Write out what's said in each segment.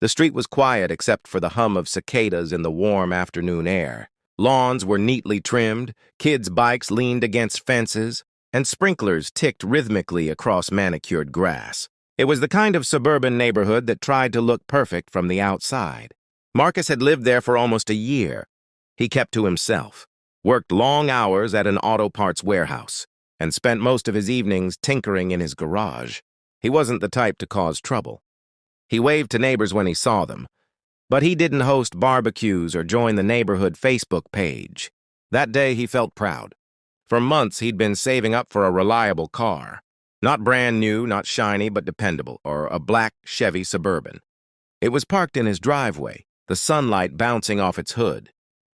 The street was quiet except for the hum of cicadas in the warm afternoon air. Lawns were neatly trimmed, kids' bikes leaned against fences, and sprinklers ticked rhythmically across manicured grass. It was the kind of suburban neighborhood that tried to look perfect from the outside. Marcus had lived there for almost a year. He kept to himself, worked long hours at an auto parts warehouse, and spent most of his evenings tinkering in his garage. He wasn't the type to cause trouble. He waved to neighbors when he saw them, but he didn't host barbecues or join the neighborhood Facebook page. That day he felt proud. For months he'd been saving up for a reliable car. Not brand new, not shiny, but dependable, or a black Chevy Suburban. It was parked in his driveway, the sunlight bouncing off its hood.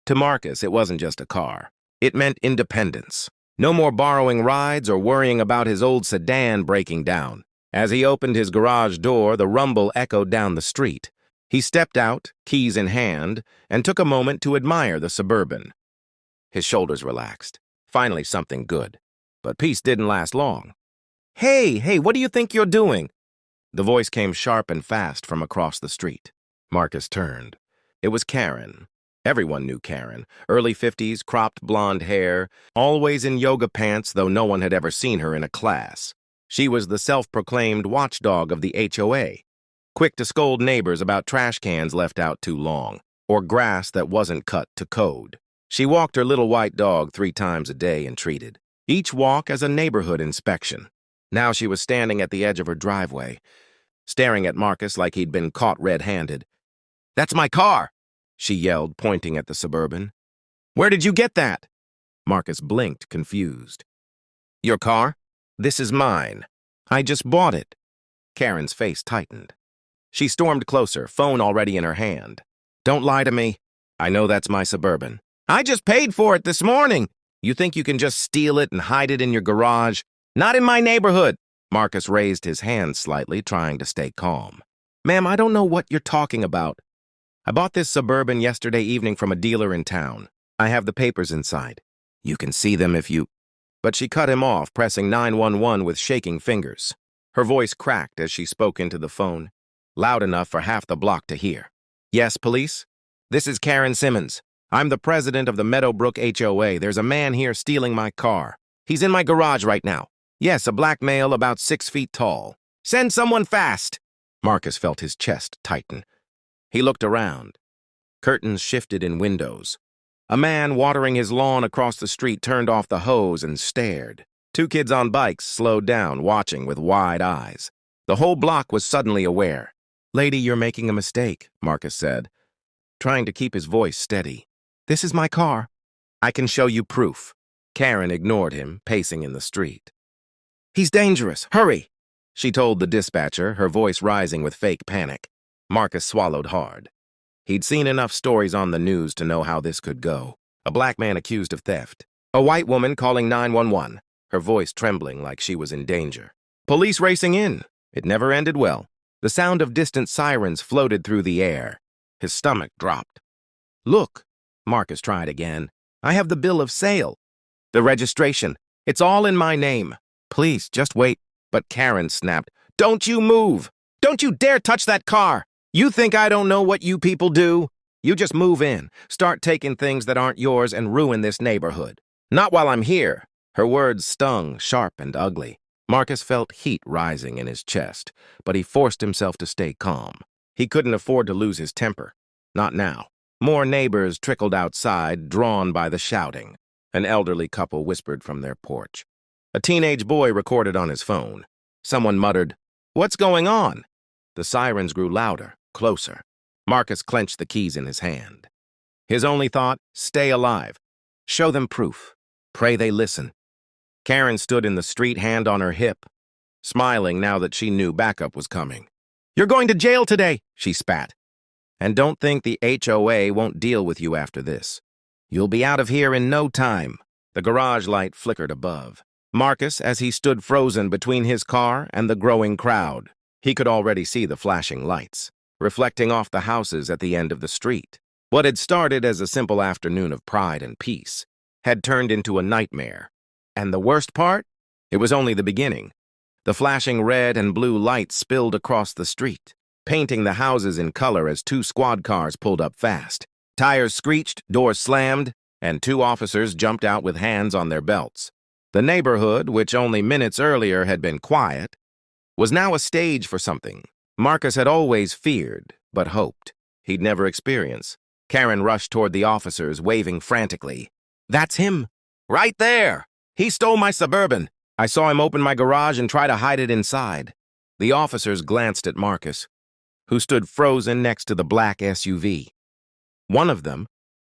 To Marcus, it wasn't just a car. It meant independence. No more borrowing rides or worrying about his old sedan breaking down. As he opened his garage door, the rumble echoed down the street. He stepped out, keys in hand, and took a moment to admire the Suburban. His shoulders relaxed. Finally something good. But peace didn't last long. Hey, what do you think you're doing?" The voice came sharp and fast from across the street. Marcus turned. It was Karen. Everyone knew Karen. Early 50s, cropped blonde hair, always in yoga pants, though no one had ever seen her in a class. She was the self-proclaimed watchdog of the HOA, quick to scold neighbors about trash cans left out too long, or grass that wasn't cut to code. She walked her little white dog 3 times a day and treated each walk as a neighborhood inspection. Now she was standing at the edge of her driveway, staring at Marcus like he'd been caught red-handed. "That's my car!" she yelled, pointing at the Suburban. "Where did you get that?" Marcus blinked, confused. "Your car? This is mine. I just bought it." Karen's face tightened. She stormed closer, phone already in her hand. "Don't lie to me. I know that's my Suburban. I just paid for it this morning. You think you can just steal it and hide it in your garage? Not in my neighborhood." Marcus raised his hand slightly, trying to stay calm. "Ma'am, I don't know what you're talking about. I bought this Suburban yesterday evening from a dealer in town. I have the papers inside. You can see them if you—" But she cut him off, pressing 911 with shaking fingers. Her voice cracked as she spoke into the phone, loud enough for half the block to hear. "Yes, police? This is Karen Simmons. I'm the president of the Meadowbrook HOA. There's a man here stealing my car. He's in my garage right now. Yes, a black male about 6 feet tall. Send someone fast!" Marcus felt his chest tighten. He looked around. Curtains shifted in windows. A man watering his lawn across the street turned off the hose and stared. 2 kids on bikes slowed down, watching with wide eyes. The whole block was suddenly aware. "Lady, you're making a mistake," Marcus said, trying to keep his voice steady. "This is my car. I can show you proof." Karen ignored him, pacing in the street. "He's dangerous. Hurry," she told the dispatcher, her voice rising with fake panic. Marcus swallowed hard. He'd seen enough stories on the news to know how this could go. A black man accused of theft. A white woman calling 911, her voice trembling like she was in danger. Police racing in. It never ended well. The sound of distant sirens floated through the air. His stomach dropped. "Look," Marcus tried again. "I have the bill of sale. The registration. It's all in my name. Please, just wait." But Karen snapped. "Don't you move! Don't you dare touch that car! You think I don't know what you people do? You just move in, start taking things that aren't yours, and ruin this neighborhood. Not while I'm here." Her words stung, sharp and ugly. Marcus felt heat rising in his chest, but he forced himself to stay calm. He couldn't afford to lose his temper. Not now. More neighbors trickled outside, drawn by the shouting. An elderly couple whispered from their porch. A teenage boy recorded on his phone. Someone muttered, "What's going on?" The sirens grew louder, closer. Marcus clenched the keys in his hand. His only thought, stay alive. Show them proof. Pray they listen. Karen stood in the street, hand on her hip, smiling now that she knew backup was coming. "You're going to jail today," she spat. "And don't think the HOA won't deal with you after this. You'll be out of here in no time." The garage light flickered above. Marcus, as he stood frozen between his car and the growing crowd, he could already see the flashing lights, reflecting off the houses at the end of the street. What had started as a simple afternoon of pride and peace had turned into a nightmare. And the worst part? It was only the beginning. The flashing red and blue lights spilled across the street. painting the houses in color as two squad cars pulled up fast. Tires screeched, doors slammed, and two officers jumped out with hands on their belts. The neighborhood, which only minutes earlier had been quiet, was now a stage for something Marcus had always feared, but hoped he'd never experience. Karen rushed toward the officers, waving frantically. "That's him! Right there! He stole my Suburban! I saw him open my garage and try to hide it inside." The officers glanced at Marcus, who stood frozen next to the black SUV. One of them,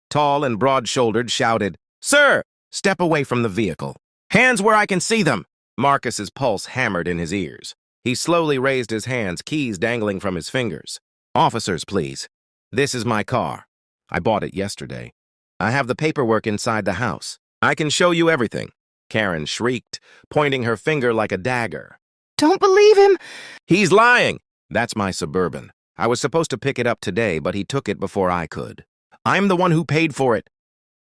tall and broad-shouldered, shouted, "Sir, step away from the vehicle. Hands where I can see them!" Marcus's pulse hammered in his ears. He slowly raised his hands, keys dangling from his fingers. "Officers, please. This is my car. I bought it yesterday. I have the paperwork inside the house. I can show you everything." Karen shrieked, pointing her finger like a dagger. "Don't believe him!" "He's lying! That's my Suburban. I was supposed to pick it up today, but he took it before I could. I'm the one who paid for it."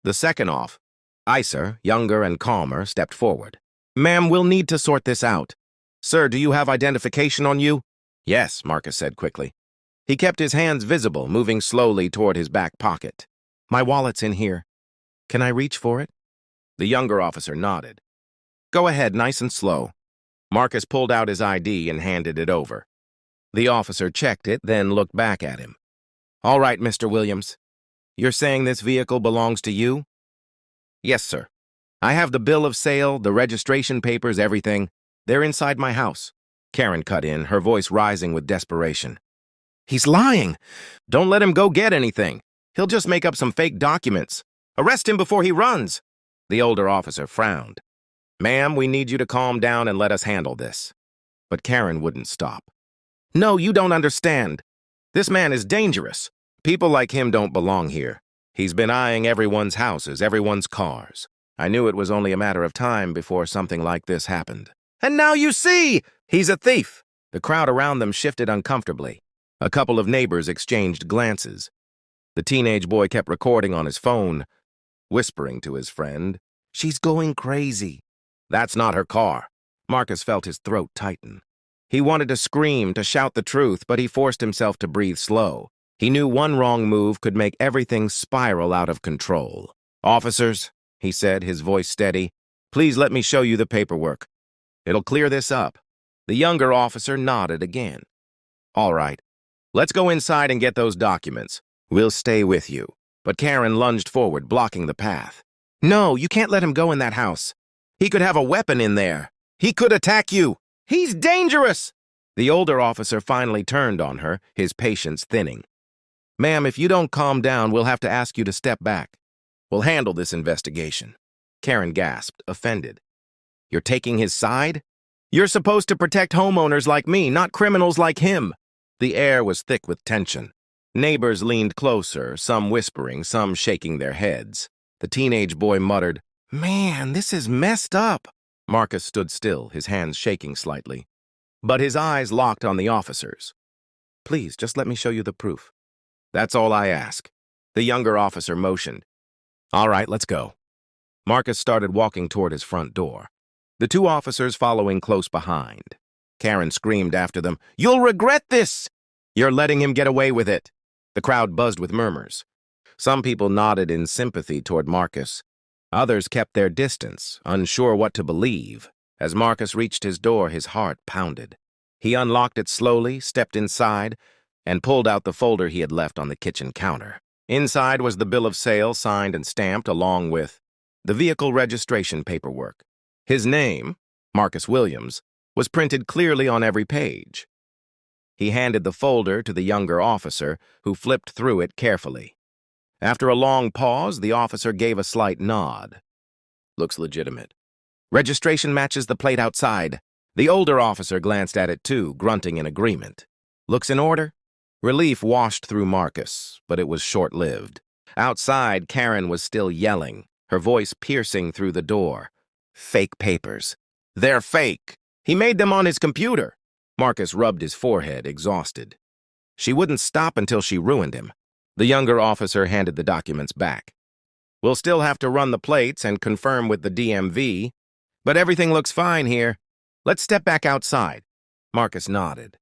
The second officer, younger and calmer, stepped forward. "Ma'am, we'll need to sort this out. Sir, do you have identification on you?" "Yes," Marcus said quickly. He kept his hands visible, moving slowly toward his back pocket. "My wallet's in here. Can I reach for it?" The younger officer nodded. "Go ahead, nice and slow." Marcus pulled out his ID and handed it over. The officer checked it, then looked back at him. "All right, Mr. Williams. You're saying this vehicle belongs to you?" "Yes, sir. I have the bill of sale, the registration papers, everything. They're inside my house." Karen cut in, her voice rising with desperation. "He's lying. Don't let him go get anything. He'll just make up some fake documents. Arrest him before he runs." The older officer frowned. "Ma'am, we need you to calm down and let us handle this." But Karen wouldn't stop. "No, you don't understand. This man is dangerous. People like him don't belong here. He's been eyeing everyone's houses, everyone's cars. I knew it was only a matter of time before something like this happened." "And now you see! He's a thief!" The crowd around them shifted uncomfortably. A couple of neighbors exchanged glances. The teenage boy kept recording on his phone, whispering to his friend, "She's going crazy." "That's not her car." Marcus felt his throat tighten. He wanted to scream, to shout the truth, but he forced himself to breathe slow. He knew one wrong move could make everything spiral out of control. "Officers," he said, his voice steady, "please let me show you the paperwork. It'll clear this up." The younger officer nodded again. "All right. Let's go inside and get those documents. We'll stay with you." But Karen lunged forward, blocking the path. "No, you can't let him go in that house. He could have a weapon in there. He could attack you. He's dangerous!" The older officer finally turned on her, his patience thinning. "Ma'am, if you don't calm down, we'll have to ask you to step back. We'll handle this investigation." Karen gasped, offended. "You're taking his side? You're supposed to protect homeowners like me, not criminals like him." The air was thick with tension. Neighbors leaned closer, some whispering, some shaking their heads. The teenage boy muttered, "Man, this is messed up." Marcus stood still, his hands shaking slightly. But his eyes locked on the officers. "Please, just let me show you the proof. That's all I ask." The younger officer motioned. "All right, let's go." Marcus started walking toward his front door, the two officers following close behind. Karen screamed after them, "You'll regret this! You're letting him get away with it." The crowd buzzed with murmurs. Some people nodded in sympathy toward Marcus. Others kept their distance, unsure what to believe. As Marcus reached his door, his heart pounded. He unlocked it slowly, stepped inside, and pulled out the folder he had left on the kitchen counter. Inside was the bill of sale, signed and stamped, along with the vehicle registration paperwork. His name, Marcus Williams, was printed clearly on every page. He handed the folder to the younger officer, who flipped through it carefully. After a long pause, the officer gave a slight nod. "Looks legitimate. Registration matches the plate outside." The older officer glanced at it too, grunting in agreement. "Looks in order?" Relief washed through Marcus, but it was short-lived. Outside, Karen was still yelling, her voice piercing through the door. "Fake papers. They're fake. He made them on his computer." Marcus rubbed his forehead, exhausted. She wouldn't stop until she ruined him. The younger officer handed the documents back. "We'll still have to run the plates and confirm with the DMV, but everything looks fine here. Let's step back outside." Marcus nodded.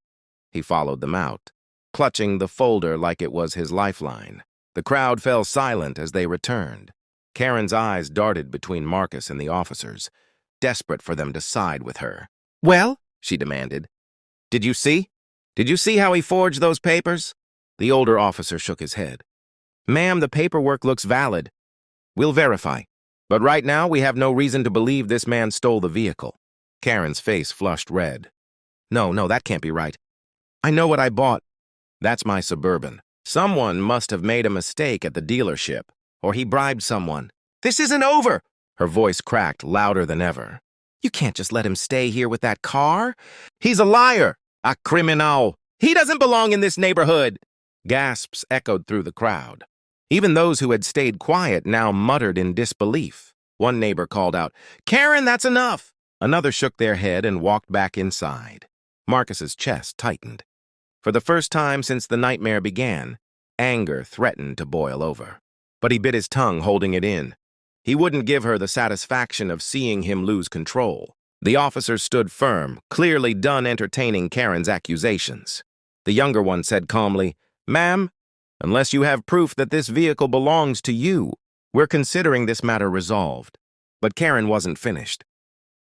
He followed them out. clutching the folder like it was his lifeline. The crowd fell silent as they returned. Karen's eyes darted between Marcus and the officers, desperate for them to side with her. "Well?" she demanded. "Did you see? Did you see how he forged those papers?" The older officer shook his head. "Ma'am, the paperwork looks valid. We'll verify. But right now, we have no reason to believe this man stole the vehicle." Karen's face flushed red. No, that can't be right. I know what I bought. That's my Suburban. Someone must have made a mistake at the dealership, or he bribed someone. This isn't over!" Her voice cracked louder than ever. "You can't just let him stay here with that car. He's a liar, a criminal. He doesn't belong in this neighborhood." Gasps echoed through the crowd. Even those who had stayed quiet now muttered in disbelief. One neighbor called out, "Karen, that's enough!" Another shook their head and walked back inside. Marcus's chest tightened. For the first time since the nightmare began, anger threatened to boil over. But he bit his tongue, holding it in. He wouldn't give her the satisfaction of seeing him lose control. The officers stood firm, clearly done entertaining Karen's accusations. The younger one said calmly, "Ma'am, unless you have proof that this vehicle belongs to you, we're considering this matter resolved." But Karen wasn't finished.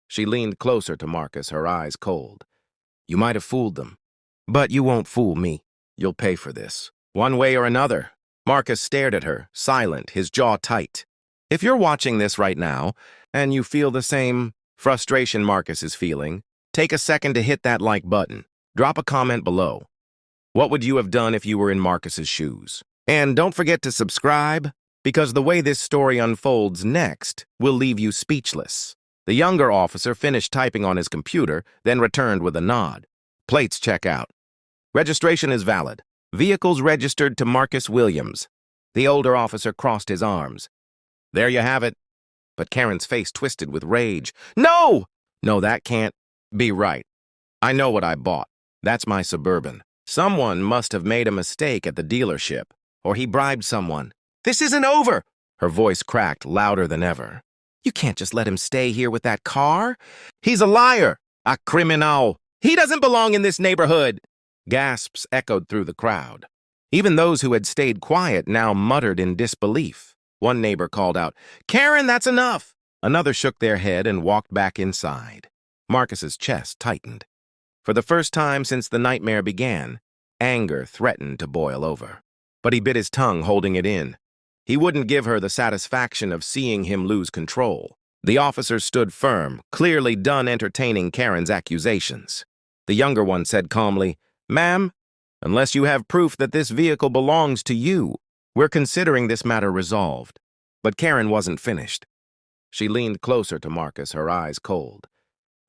She leaned closer to Marcus, her eyes cold. "You might have fooled them, but you won't fool me. You'll pay for this, one way or another." Marcus stared at her, silent, his jaw tight. If you're watching this right now, and you feel the same frustration Marcus is feeling, take a second to hit that like button. Drop a comment below. What would you have done if you were in Marcus's shoes? And don't forget to subscribe, because the way this story unfolds next will leave you speechless. The younger officer finished typing on his computer, then returned with a nod. "Plates check out. Registration is valid. Vehicles registered to Marcus Williams." The older officer crossed his arms. "There you have it." But Karen's face twisted with rage. "No! No, that can't be right. I know what I bought. That's my Suburban. Someone must have made a mistake at the dealership, or he bribed someone. This isn't over!" Her voice cracked louder than ever. "You can't just let him stay here with that car. He's a liar, a criminal. He doesn't belong in this neighborhood." Gasps echoed through the crowd. Even those who had stayed quiet now muttered in disbelief. One neighbor called out, "Karen, that's enough!" Another shook their head and walked back inside. Marcus's chest tightened. For the first time since the nightmare began, anger threatened to boil over. But he bit his tongue, holding it in. He wouldn't give her the satisfaction of seeing him lose control. The officers stood firm, clearly done entertaining Karen's accusations. The younger one said calmly, "Ma'am, unless you have proof that this vehicle belongs to you, we're considering this matter resolved." But Karen wasn't finished. She leaned closer to Marcus, her eyes cold.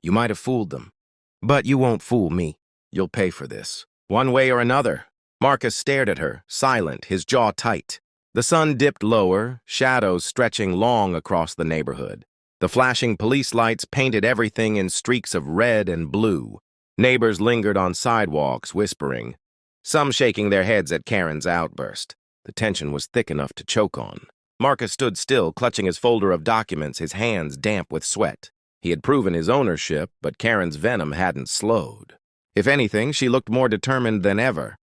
"You might have fooled them, but you won't fool me. You'll pay for this, one way or another." Marcus stared at her, silent, his jaw tight. The sun dipped lower, shadows stretching long across the neighborhood. The flashing police lights painted everything in streaks of red and blue. Neighbors lingered on sidewalks, whispering, some shaking their heads at Karen's outburst. The tension was thick enough to choke on. Marcus stood still, clutching his folder of documents, his hands damp with sweat. He had proven his ownership, but Karen's venom hadn't slowed. If anything, she looked more determined than ever.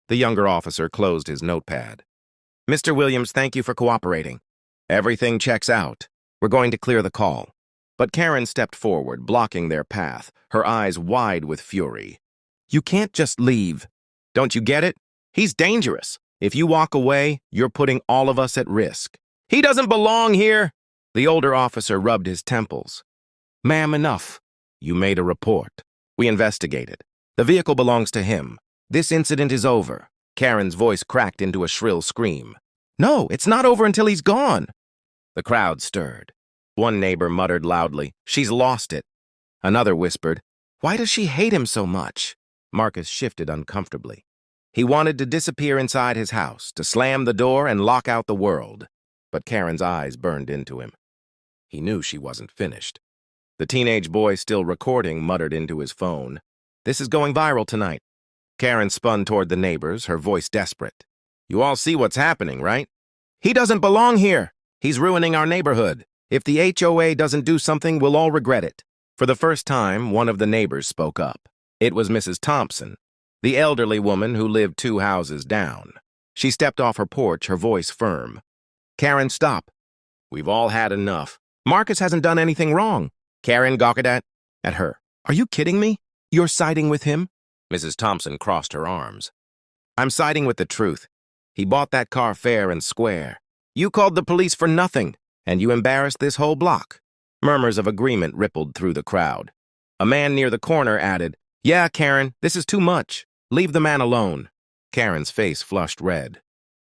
The younger officer closed his notepad. "Mr. Williams, thank you for cooperating. Everything checks out. We're going to clear the call." But Karen stepped forward, blocking their path, her eyes wide with fury. "You can't just leave. Don't you get it? He's dangerous. If you walk away, you're putting all of us at risk." "He doesn't belong here!" The older officer rubbed his temples. "Ma'am, enough. You made a report. We investigated. The vehicle belongs to him. This incident is over." Karen's voice cracked into a shrill scream. "No, it's not over until he's gone." The crowd stirred. One neighbor muttered loudly, "She's lost it." Another whispered, "Why does she hate him so much?" Marcus shifted uncomfortably. He wanted to disappear inside his house, to slam the door and lock out the world. But Karen's eyes burned into him. He knew she wasn't finished. The teenage boy still recording muttered into his phone, "This is going viral tonight." Karen spun toward the neighbors, her voice desperate. "You all see what's happening, right? He doesn't belong here. He's ruining our neighborhood. If the HOA doesn't do something, we'll all regret it." For the first time, one of the neighbors spoke up. It was Mrs. Thompson. the elderly woman who lived 2 houses down. She stepped off her porch, her voice firm. Karen, stop. We've all had enough. Marcus hasn't done anything wrong. Karen gawked at her. Are you kidding me? You're siding with him? Mrs. Thompson crossed her arms. I'm siding with the truth. He bought that car fair and square. You called the police for nothing, and you embarrassed this whole block. Murmurs of agreement rippled through the crowd. A man near the corner added, Yeah, Karen, this is too much. Leave the man alone. Karen's face flushed red.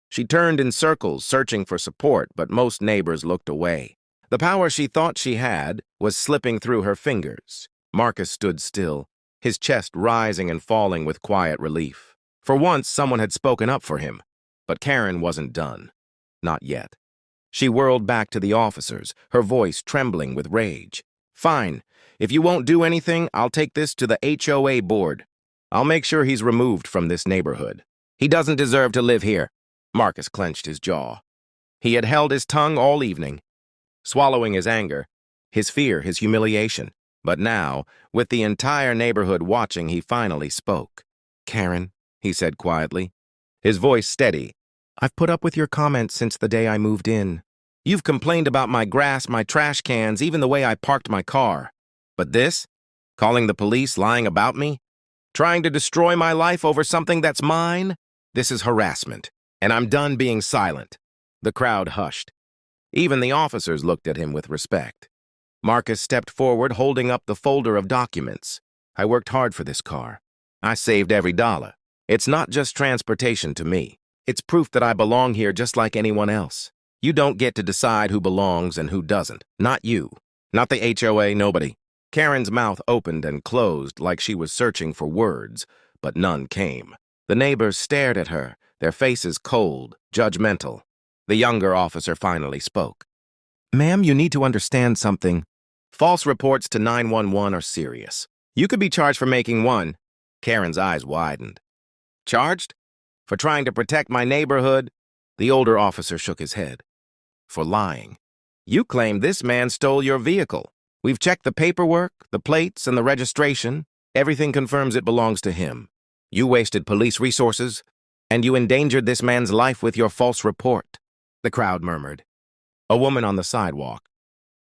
She turned in circles, searching for support, but most neighbors looked away. The power she thought she had was slipping through her fingers. Marcus stood still, his chest rising and falling with quiet relief. For once, someone had spoken up for him. But Karen wasn't done. Not yet. She whirled back to the officers, her voice trembling with rage. Fine. If you won't do anything, I'll take this to the HOA board. I'll make sure he's removed from this neighborhood. He doesn't deserve to live here. Marcus clenched his jaw. He had held his tongue all evening, swallowing his anger, his fear, his humiliation. But now, with the entire neighborhood watching, he finally spoke. Karen, he said quietly, his voice steady, I've put up with your comments since the day I moved in. You've complained about my grass, my trash cans, even the way I parked my car. But this? Calling the police, lying about me? Trying to destroy my life over something that's mine? This is harassment, and I'm done being silent. The crowd hushed. Even the officers looked at him with respect. Marcus stepped forward, holding up the folder of documents. I worked hard for this car. I saved every dollar. It's not just transportation to me. It's proof that I belong here just like anyone else. You don't get to decide who belongs and who doesn't. Not you. Not the HOA, nobody. Karen's mouth opened and closed like she was searching for words, but none came. The neighbors stared at her, their faces cold, judgmental. The younger officer finally spoke. Ma'am, you need to understand something. False reports to 911 are serious. You could be charged for making one. Karen's eyes widened. Charged? For trying to protect my neighborhood? The older officer shook his head. For lying. You claim this man stole your vehicle. We've checked the paperwork, the plates, and the registration. Everything confirms it belongs to him. You wasted police resources, and you endangered this man's life with your false report. The crowd murmured. A woman on the sidewalk,